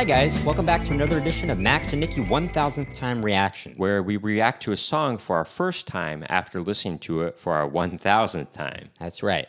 Hi guys, welcome back to another edition of Max and Nikki 1000th Time Reactions. Where we react to a song for our first time after listening to it for our 1000th time. That's right.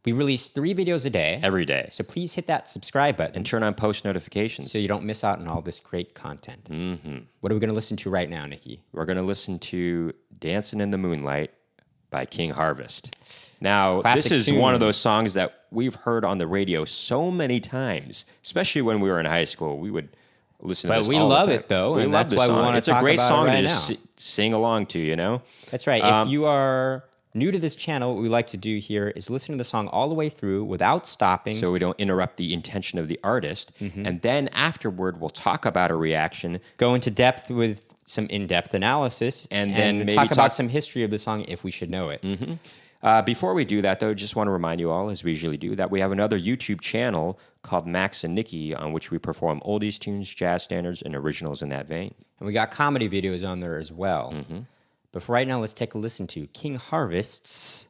We release 3 videos a day. Every day. So please hit that subscribe button. And turn on post notifications. So you don't miss out on all this great content. Mm-hmm. What are we going to listen to right now, Nikki? We're going to listen to Dancing in the Moonlight by King Harvest. Now, Classic this is tune. one of those songs that we've heard on the radio so many times, especially when we were in high school. We would listen to this But we all the love time. it, though, We and love that's this why we song. want to It's talk a great about it song right to now. just sing along to, you know? That's right. If you are new to this channel, what we like to do here is listen to the song all the way through without stopping. So we don't interrupt the intention of the artist. And then afterward, we'll talk about a reaction. Go into depth with some in-depth analysis, And then maybe talk about talk- some history of the song if we should know it. Before we do that, though, just want to remind you all, as we usually do, that we have another YouTube channel called Max and Nikki, on which we perform oldies, tunes, jazz standards, and originals in that vein. And we got comedy videos on there as well. But for right now, let's take a listen to King Harvest's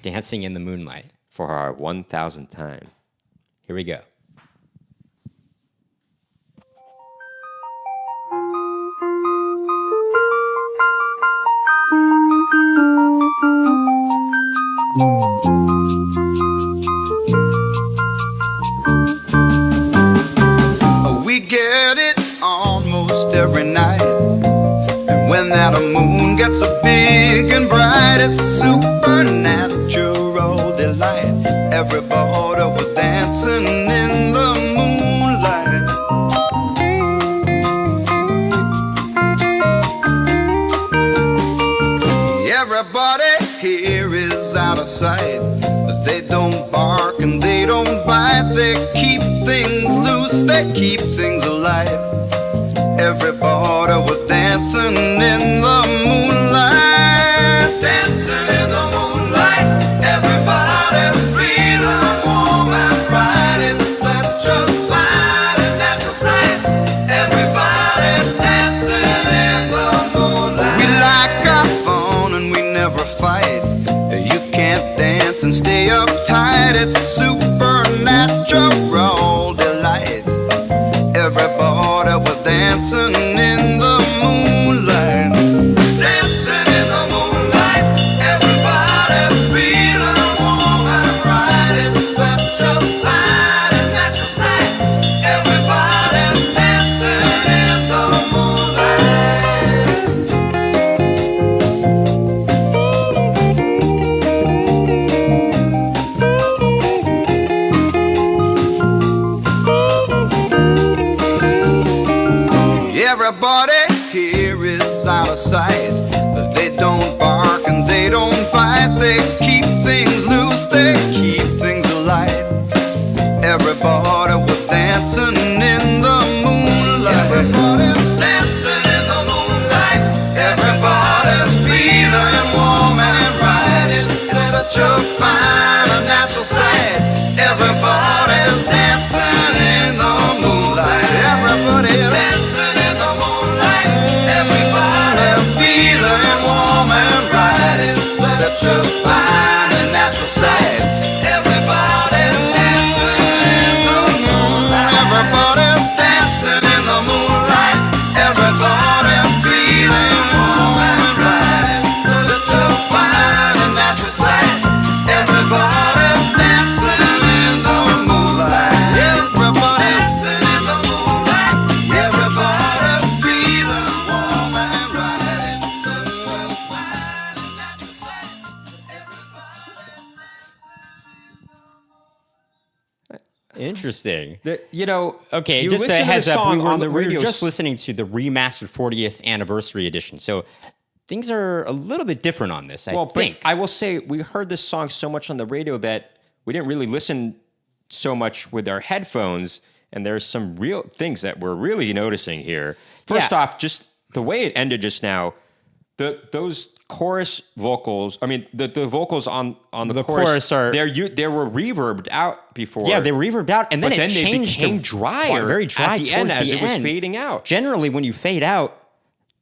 Dancing in the Moonlight. For our 1000th time. Here we go. We get it almost every night. And when that moon gets so big and bright, it's supernatural delight. Everybody was dancing in the moonlight. Everybody here is out of sight. They don't bark and they don't bite. They keep things loose, they keep things alive. Everybody was dancing in the moonlight. Dancing in the moonlight. Everybody's feeling warm and bright. It's such a fine and natural sight. Everybody's dancing in the moonlight. We like our fun and we never fight. You can't dance and stay uptight. It's supernatural delight. Everybody was dancing in the moonlight. Dancing in the moonlight. Everybody feeling warm and bright. It's such a fine and natural sight. Everybody dancing in the Everybody here is out of sight. They don't bark and they don't bite. They keep things loose, they keep things alive. Everybody was dancing in the moonlight. Everybody's dancing in the moonlight. Everybody's feeling warm and bright. It's such a fine and natural sight. Everybody's dancing in the moonlight. Everybody's dancing in the moonlight. Everybody feeling warm and bright. It's such a fine and natural sight. Everybody dancing in the moonlight. Everybody dancing in the moonlight. Everybody feeling warm and bright. It's such a fine and natural sight. Everybody dancing in the moonlight. Everybody dancing in the moonlight. Everybody feeling warm and bright. It's such a fine and natural sight. Interesting. You know, Okay, you just a listen to the heads up. song on the We radio were just listening to the remastered 40th anniversary edition. So things are a little bit different on this, I think. But I will say we heard this song so much on the radio that we didn't really listen so much with our headphones. And there's some real things that we're really noticing here. First Yeah. off, just the way it ended just now, those chorus vocals. I mean, the vocals on the chorus are- they were reverbed out before. Yeah, they reverbed out, and then But it then they changed became to drier very dry at the end towards as the it was end. fading out. Generally, when you fade out,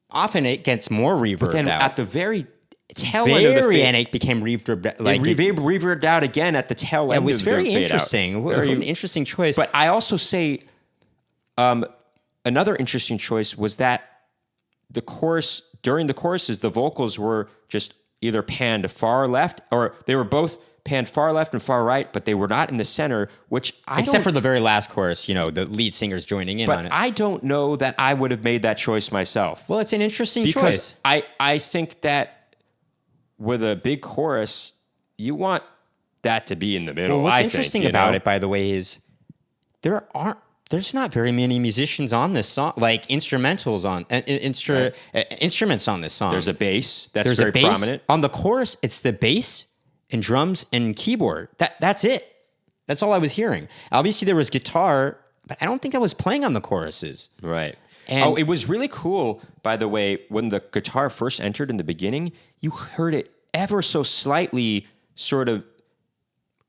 often it gets more reverbed Then out. at the very tail end of the very fade, end, it became reverbed. it Like reverbed out again at the tail end. it was of the very fade out. interesting. Very- An interesting choice. But I also say Another interesting choice was that the chorus, during the choruses, the vocals were just either panned far left, or they were both panned far left and far right, but they were not in the center, which Except for the very last chorus, the lead singer's joining in on but it. I don't know that I would have made that choice myself. Well, it's an interesting Because choice. I think that with a big chorus, you want that to be in the middle. Well, what's I interesting think, about it, by the way, is there's not very many musicians on this song, like instrumentals on instruments on this song. There's a bass that's There's very a bass prominent. on the chorus. It's the bass and drums and keyboard. That's it. That's all I was hearing. Obviously, there was guitar, but I don't think that was playing on the choruses. Right. And- it was really cool, by the way, when the guitar first entered in the beginning, you heard it ever so slightly sort of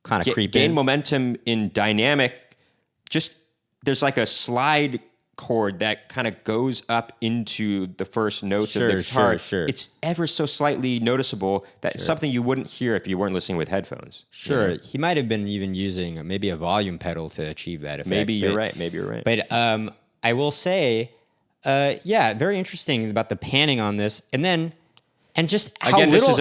Kind of creep gain in. momentum in dynamic. Just there's like a slide chord that kind of goes up into the first notes of the guitar. Sure. It's ever so slightly noticeable. That's something you wouldn't hear if you weren't listening with headphones. Sure, he might have been even using maybe a volume pedal to achieve that effect. Maybe you're but- right. But I will say, very interesting about the panning on this, and just how Again, little.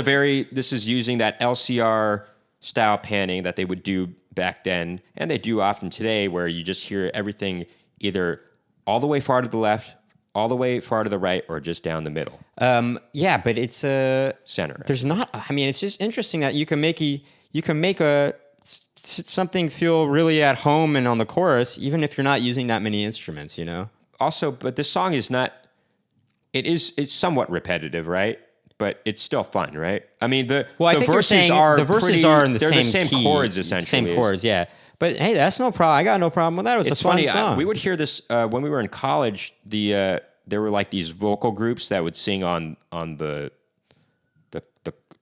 this is using that LCR style panning that they would do back then, and they do often today, where you just hear everything either all the way far to the left, all the way far to the right, or just down the middle, but it's center. there's not. I mean, it's just interesting that you can make something feel really at home and on the chorus, even if you're not using that many instruments. Also, but this song is not. It's somewhat repetitive, right? But it's still fun, right? I mean, the Think you're verses saying are the verses pretty- are in the they're same key, chords essentially. Same chords, yeah. But hey, that's no problem. I got no problem with that. It was It's a fun funny. song. We would hear this when we were in college. There were like these vocal groups that would sing on the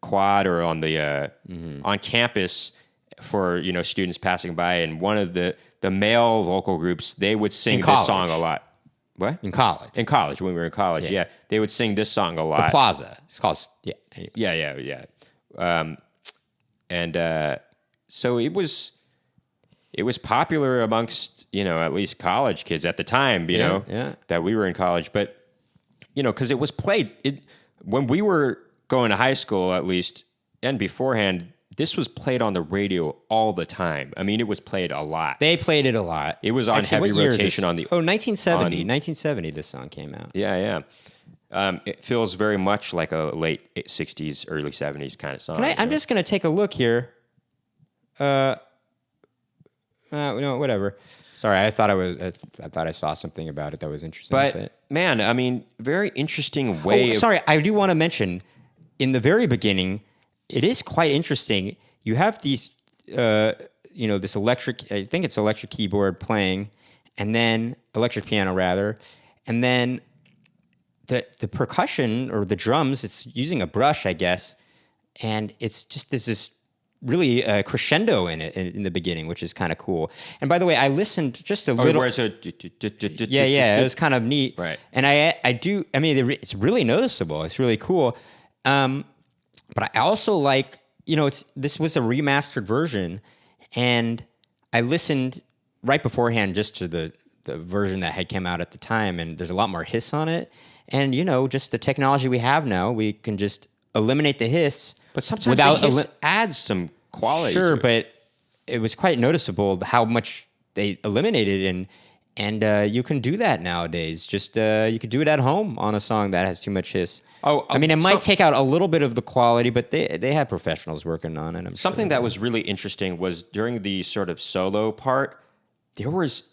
quad or on the on campus for students passing by, and one of the male vocal groups, they would sing In this song college. a lot. What? in college. In college, when we were in college, yeah, they would sing this song a lot. Plaza. It's called Yeah. So it was popular amongst at least college kids at the time. Yeah. That we were in college, but because it was played when we were going to high school, at least, and beforehand. This was played on the radio all the time. I mean, it was played a lot. They played it a lot. It was on Actually, heavy what year is rotation this? on the. 1970. 1970, this song came out. Yeah. It feels very much like a late 60s, early 70s kind of song. I'm just going to take a look here. No, whatever. Sorry, I thought I saw something about it that was interesting. But man, I mean, very interesting way. of, sorry, I do want to mention in the very beginning, it is quite interesting. You have these, this electric, I think it's electric keyboard playing, and then electric piano rather, and then the percussion or the drums, it's using a brush, I guess, and it's just there's this really crescendo in it in the beginning, which is kind of cool. And by the way, I listened just a little. where it's a Yeah, it was kind of neat. Right. And it's really noticeable. It's really cool. But I also like, this was a remastered version, and I listened right beforehand just to the version that had come out at the time, and there's a lot more hiss on it. And, just the technology we have now, we can just eliminate the hiss. But sometimes the hiss adds some quality. Sure, to it. but it was quite noticeable how much they eliminated, and you can do that nowadays. Just you could do it at home on a song that has too much hiss. I mean, it might take out a little bit of the quality, but they had professionals working on it. Something that was really interesting was during the sort of solo part, there was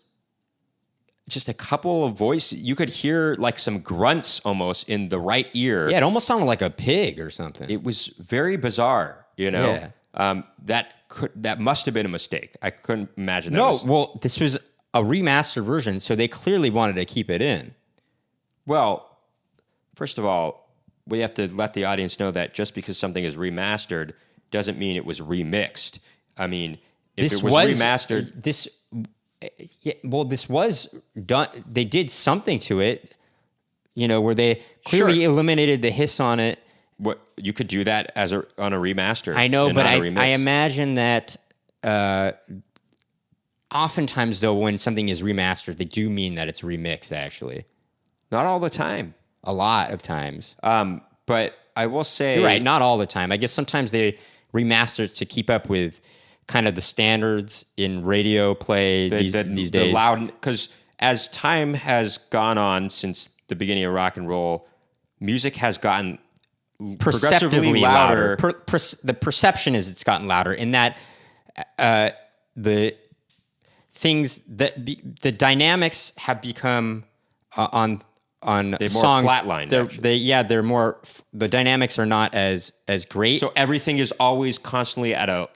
just a couple of voices. You could hear like some grunts almost in the right ear. Yeah, it almost sounded like a pig or something. It was very bizarre, Yeah. That must have been a mistake. I couldn't imagine that. No, well, this was a remastered version, so they clearly wanted to keep it in. Well, first of all, we have to let the audience know that just because something is remastered doesn't mean it was remixed. I mean, if it was remastered, This was done. They did something to it, where they clearly Sure. eliminated the hiss on it. what you could do that on a remaster. I know, and but not a I remix. imagine that oftentimes, though, when something is remastered, they do mean that it's remixed, actually. Not all the time. A lot of times. But I will say, You're right, not all the time. I guess sometimes they remaster it to keep up with kind of the standards in radio play these days. The loud, because as time has gone on since the beginning of rock and roll, music has gotten progressively louder. The perception is it's gotten louder in that the things that the dynamics have become on They're songs. more flatlined. They're more. The dynamics are not as great. So everything is always constantly at a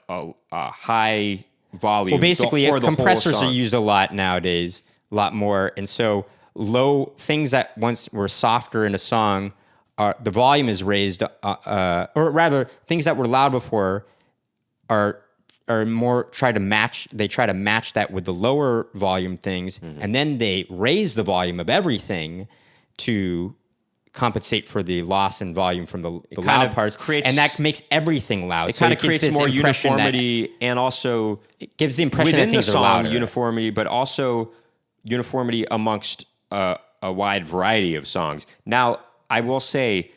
high volume. Well, basically, for the whole compressors are song. used a lot nowadays, a lot more, and so low things that once were softer in a song, the volume is raised, or rather, things that were loud before are more try to match. They try to match that with the lower volume things, and then they raise the volume of everything to compensate for the loss in volume from the kind loud of parts, creates- and that makes everything loud. It kind of creates more impression that- uniformity, and also it gives the impression within that the things are song louder. uniformity, but also uniformity amongst a wide variety of songs. Now, I will say,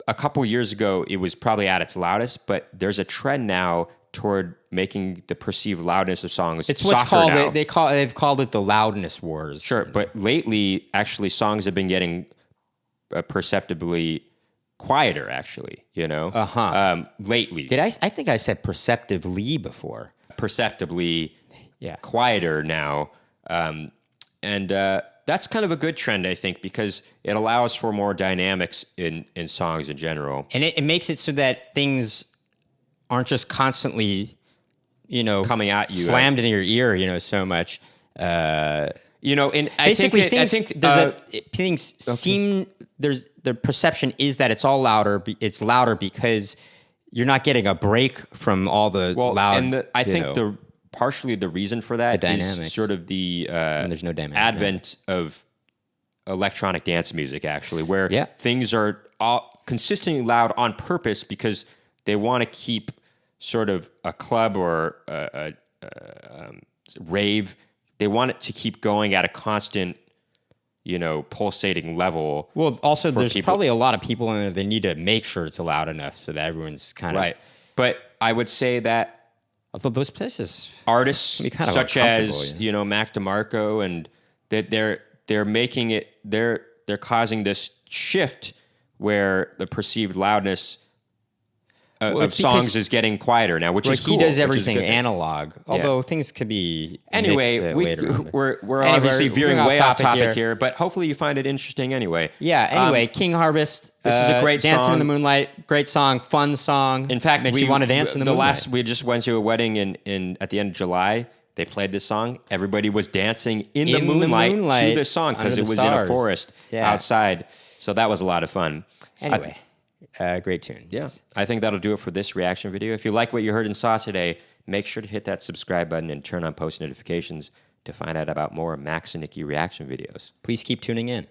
a couple years ago, it was probably at its loudest, but there's a trend now toward making the perceived loudness of songs It's what's softer called now. they've called it the loudness wars. Sure, but lately, actually, songs have been getting perceptibly quieter. Actually, lately, I think I said perceptively before. perceptibly Yeah. quieter now, and that's kind of a good trend, I think, because it allows for more dynamics in songs in general. And it makes it so that things aren't just constantly, Coming at you, slammed into your ear, so much. And Basically, I think things seem the perception is that it's all louder. It's louder because you're not getting a break from all the loud. And I think partially the reason for that is dynamics. sort of the there's no dynamic, advent of electronic dance music, actually, where things are all consistently loud on purpose because they want to keep sort of a club or a rave. They want it to keep going at a constant, pulsating level. Well, also there's people. probably a lot of people in there. They need to make sure it's loud enough so that everyone's kind Right. But I would say that Although those places, artists be kind of such as uncomfortable, Mac DeMarco, and that they're making it they're causing this shift where the perceived loudness of it's songs because- is getting quieter now, which is cool. he does which is everything good. analog. Although things could be Anyway, mixed, later on. we're Anyway, obviously we're veering going way off topic here. here, but hopefully you find it interesting anyway. Yeah. Anyway, King Harvest. this is a great Dancing song. in the Moonlight. Great song. Fun song. In fact, makes you want to dance in the moonlight. We just went to a wedding in at the end of July. They played this song. Everybody was dancing in the moonlight to this song because under it the was in a stars. forest outside. So that was a lot of fun. Anyway, great tune. Yeah, I think that'll do it for this reaction video. If you like what you heard and saw today, make sure to hit that subscribe button and turn on post notifications to find out about more Max and Nikki reaction videos. Please keep tuning in.